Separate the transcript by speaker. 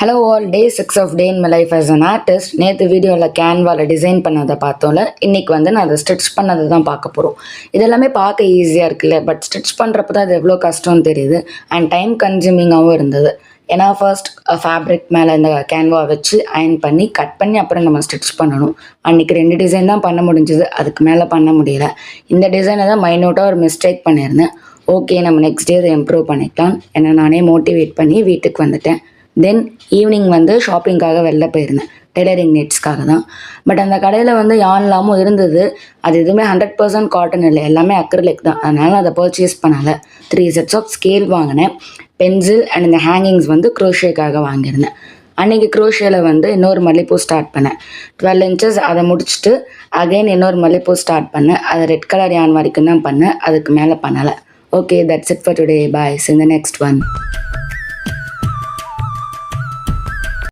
Speaker 1: Hello all, day 6 of day in my life as an artist. நேற்று வீடியோவில் கேன்வாவில் design பண்ணதை பார்த்தோம்ல, இன்றைக்கி நான் அதை ஸ்டிச் பண்ணதை தான் பார்க்க போகிறோம். இதெல்லாமே பார்க்க ஈஸியாக இருக்குல்ல, பட் ஸ்டிச் பண்ணுறப்ப தான் அது எவ்வளோ கஷ்டம்னு தெரியுது அண்ட் டைம் கன்சியூமிங்காகவும் இருந்தது. ஏன்னா ஃபர்ஸ்ட் ஃபேப்ரிக் மேலே இந்த கேன்வா வச்சு அயன் பண்ணி கட் பண்ணி அப்புறம் நம்ம ஸ்டிச் பண்ணணும். அன்றைக்கி 2 டிசைன் தான் பண்ண முடிஞ்சுது, அதுக்கு மேலே பண்ண முடியல. இந்த டிசைனை தான் மைனூட்டாக ஒரு மிஸ்டேக் பண்ணியிருந்தேன். ஓகே, நம்ம நெக்ஸ்ட் டே அதை இம்ப்ரூவ் பண்ணிக்கலாம். என்னை நானே மோட்டிவேட் பண்ணி வீட்டுக்கு வந்துட்டேன். தென் ஈவினிங் ஷாப்பிங்காக வெளில போயிருந்தேன், டெய்லரிங் நீட்ஸ்க்காக தான். பட் அந்த கடையில் யான்லாமும் இருந்தது. அது எதுவுமே 100% காட்டன் இல்லை, எல்லாமே அக்ரிலிக் தான். அதனால் அதை பர்ச்சேஸ் பண்ணலை. 3 sets ஆஃப் ஸ்கேல் வாங்கினேன், பென்சில் அண்ட் இந்த ஹேங்கிங்ஸ் க்ரோஷேக்காக வாங்கியிருந்தேன். அன்றைக்கி க்ரோஷேயில் இன்னொரு மல்லிப்பூ ஸ்டார்ட் பண்ணேன். 12 inches அதை முடிச்சுட்டு அகைன் இன்னொரு மல்லிப்பூ ஸ்டார்ட் பண்ணேன். அதை ரெட் கலர் யான் வரைக்கும் தான் பண்ணேன், அதுக்கு மேலே பண்ணலை. Okay, that's it for today. Bye, see you in the next one.